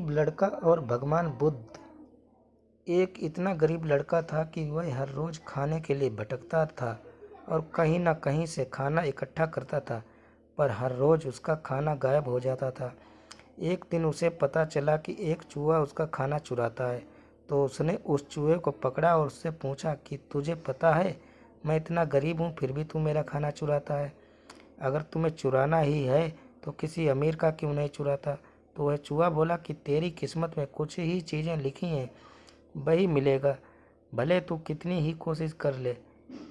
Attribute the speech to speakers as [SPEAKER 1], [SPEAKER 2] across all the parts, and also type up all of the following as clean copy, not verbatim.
[SPEAKER 1] गरीब लड़का और भगवान बुद्ध। एक इतना गरीब लड़का था कि वह हर रोज खाने के लिए भटकता था और कहीं न कहीं से खाना इकट्ठा करता था, पर हर रोज उसका खाना गायब हो जाता था। एक दिन उसे पता चला कि एक चूहा उसका खाना चुराता है, तो उसने उस चूहे को पकड़ा और उससे पूछा कि तुझे पता है, मैं इतना गरीब हूँ फिर भी तू मेरा खाना चुराता है। अगर तुम्हें चुराना ही है तो किसी अमीर का क्यों नहीं चुराता। तो वह चूहा बोला कि तेरी किस्मत में कुछ ही चीज़ें लिखी हैं, वही मिलेगा। भले तू कितनी ही कोशिश कर ले,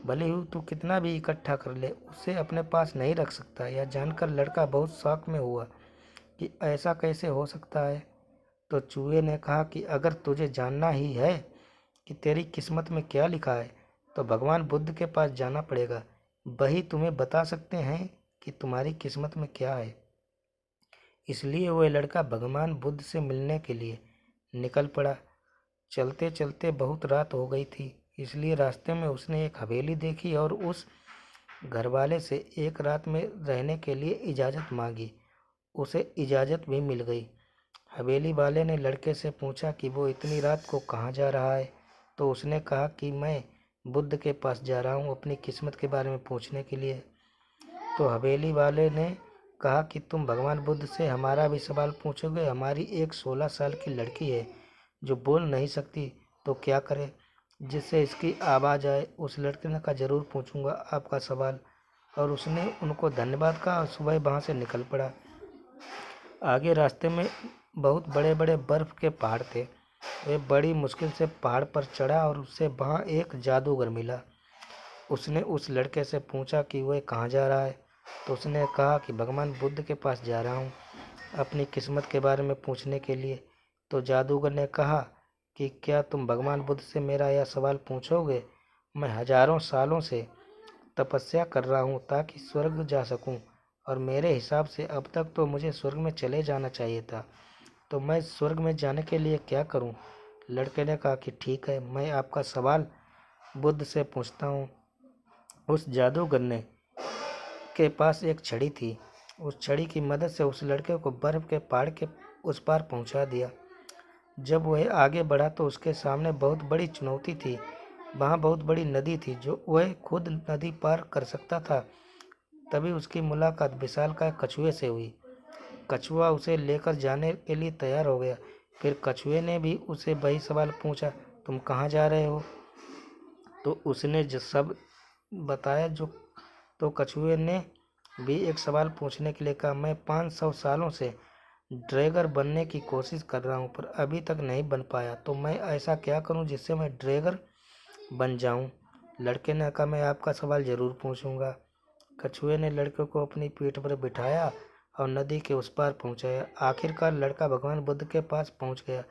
[SPEAKER 1] भले ही तू कितना भी इकट्ठा कर ले, उसे अपने पास नहीं रख सकता। यह जानकर लड़का बहुत शौक में हुआ कि ऐसा कैसे हो सकता है। तो चूहे ने कहा कि अगर तुझे जानना ही है कि तेरी किस्मत में क्या लिखा है, तो भगवान बुद्ध के पास जाना पड़ेगा। वही तुम्हें बता सकते हैं कि तुम्हारी किस्मत में क्या है। इसलिए वह लड़का भगवान बुद्ध से मिलने के लिए निकल पड़ा। चलते चलते बहुत रात हो गई थी, इसलिए रास्ते में उसने एक हवेली देखी और उस घरवाले से एक रात में रहने के लिए इजाज़त मांगी। उसे इजाज़त भी मिल गई। हवेली वाले ने लड़के से पूछा कि वो इतनी रात को कहाँ जा रहा है। तो उसने कहा कि मैं बुद्ध के पास जा रहा हूँ अपनी किस्मत के बारे में पूछने के लिए। तो हवेली वाले ने कहा कि तुम भगवान बुद्ध से हमारा भी सवाल पूछोगे। हमारी एक 16 साल की लड़की है जो बोल नहीं सकती, तो क्या करें जिससे इसकी आवाज़ आए। उस लड़के ने कहा जरूर पूछूंगा आपका सवाल, और उसने उनको धन्यवाद कहा और सुबह वहाँ से निकल पड़ा। आगे रास्ते में बहुत बड़े बड़े बर्फ़ के पहाड़ थे। वह बड़ी मुश्किल से पहाड़ पर चढ़ा और उसे वहाँ एक जादूगर मिला। उसने उस लड़के से पूछा कि वह कहाँ जा रहा है। तो उसने कहा कि भगवान बुद्ध के पास जा रहा हूँ अपनी किस्मत के बारे में पूछने के लिए। तो जादूगर ने कहा कि क्या तुम भगवान बुद्ध से मेरा यह सवाल पूछोगे। मैं हजारों सालों से तपस्या कर रहा हूँ ताकि स्वर्ग जा सकूँ, और मेरे हिसाब से अब तक तो मुझे स्वर्ग में चले जाना चाहिए था, तो मैं स्वर्ग में जाने के लिए क्या करूँ। लड़के ने कहा कि ठीक है, मैं आपका सवाल बुद्ध से पूछता हूँ। उस जादूगर ने के पास एक छड़ी थी। उस छड़ी की मदद से उस लड़के को बर्फ के पहाड़ के उस पार पहुंचा दिया। जब वह आगे बढ़ा तो उसके सामने बहुत बड़ी चुनौती थी। वहाँ बहुत बड़ी नदी थी जो वह खुद नदी पार कर सकता था। तभी उसकी मुलाकात विशालकाय कछुए से हुई। कछुआ उसे लेकर जाने के लिए तैयार हो गया। फिर कछुए ने भी उसे वही सवाल पूछा, तुम कहाँ जा रहे हो। तो उसने जो सब बताया जो तो कछुए ने भी एक सवाल पूछने के लिए कहा, मैं 500 सालों से ड्रैगर बनने की कोशिश कर रहा हूँ पर अभी तक नहीं बन पाया, तो मैं ऐसा क्या करूँ जिससे मैं ड्रैगर बन जाऊँ। लड़के ने कहा मैं आपका सवाल ज़रूर पूछूंगा। कछुए ने लड़के को अपनी पीठ पर बिठाया और नदी के उस पार पहुँचाया। आखिरकार लड़का भगवान बुद्ध के पास पहुँच गया।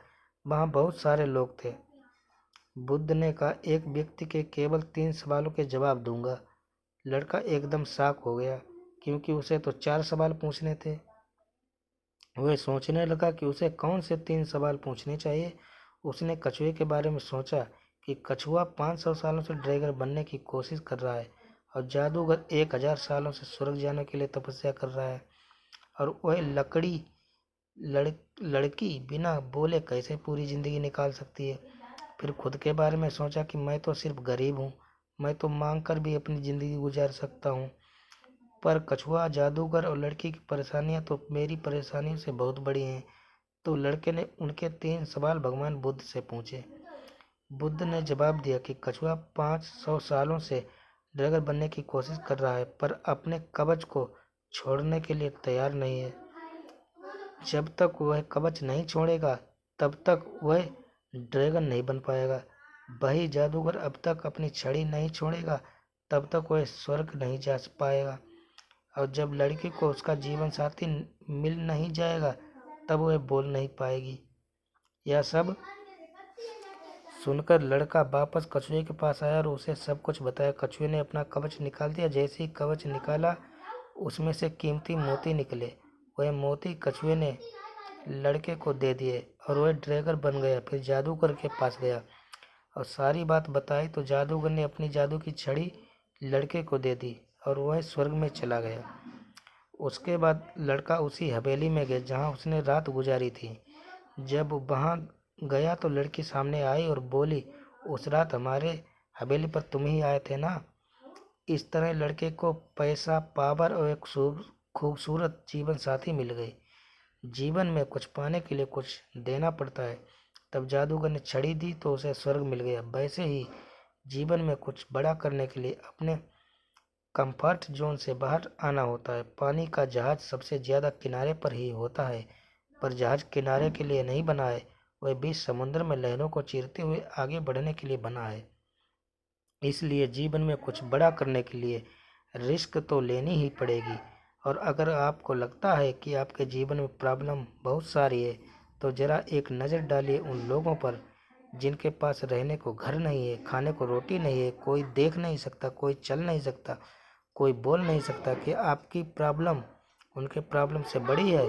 [SPEAKER 1] वहाँ बहुत सारे लोग थे। बुद्ध ने कहा एक व्यक्ति के केवल 3 सवालों के जवाब दूंगा। लड़का एकदम शॉक हो गया क्योंकि उसे तो 4 सवाल पूछने थे। वह सोचने लगा कि उसे कौन से 3 सवाल पूछने चाहिए। उसने कछुए के बारे में सोचा कि कछुआ 500 सालों से ड्रैगन बनने की कोशिश कर रहा है और जादूगर 1000 सालों से स्वर्ग जाने के लिए तपस्या कर रहा है, और वह लड़की बिना बोले कैसे पूरी ज़िंदगी निकाल सकती है। फिर खुद के बारे में सोचा कि मैं तो सिर्फ गरीब हूँ, मैं तो मांग कर भी अपनी ज़िंदगी गुजार सकता हूँ, पर कछुआ, जादूगर और लड़की की परेशानियाँ तो मेरी परेशानियों से बहुत बड़ी हैं। तो लड़के ने उनके 3 सवाल भगवान बुद्ध से पूछे। बुद्ध ने जवाब दिया कि कछुआ 500 सालों से ड्रैगन बनने की कोशिश कर रहा है पर अपने कवच को छोड़ने के लिए तैयार नहीं है। जब तक वह कवच नहीं छोड़ेगा तब तक वह ड्रैगन नहीं बन पाएगा। वही जादूगर अब तक अपनी छड़ी नहीं छोड़ेगा तब तक वह स्वर्ग नहीं जा पाएगा, और जब लड़की को उसका जीवन साथी मिल नहीं जाएगा तब वह बोल नहीं पाएगी। यह सब सुनकर लड़का वापस कछुए के पास आया और उसे सब कुछ बताया। कछुए ने अपना कवच निकाल दिया। जैसे ही कवच निकाला उसमें से कीमती मोती निकले। वह मोती कछुए ने लड़के को दे दिए और वह ड्रैगन बन गया। फिर जादूगर के पास गया और सारी बात बताई तो जादूगर ने अपनी जादू की छड़ी लड़के को दे दी और वह स्वर्ग में चला गया। उसके बाद लड़का उसी हवेली में गया जहाँ उसने रात गुजारी थी। जब वहाँ गया तो लड़की सामने आई और बोली, उस रात हमारे हवेली पर तुम ही आए थे ना। इस तरह लड़के को पैसा, पावर और एक खूबसूरत जीवन साथी मिल गई। जीवन में कुछ पाने के लिए कुछ देना पड़ता है। तब जादूगर ने छड़ी दी तो उसे स्वर्ग मिल गया। वैसे ही जीवन में कुछ बड़ा करने के लिए अपने कंफर्ट जोन से बाहर आना होता है। पानी का जहाज सबसे ज़्यादा किनारे पर ही होता है, पर जहाज किनारे के लिए नहीं बना है, वह बीच समुद्र में लहरों को चीरते हुए आगे बढ़ने के लिए बना है। इसलिए जीवन में कुछ बड़ा करने के लिए रिस्क तो लेनी ही पड़ेगी। और अगर आपको लगता है कि आपके जीवन में प्रॉब्लम बहुत सारी है, तो ज़रा एक नज़र डालिए उन लोगों पर जिनके पास रहने को घर नहीं है, खाने को रोटी नहीं है, कोई देख नहीं सकता, कोई चल नहीं सकता, कोई बोल नहीं सकता। कि आपकी प्रॉब्लम उनके प्रॉब्लम से बड़ी है?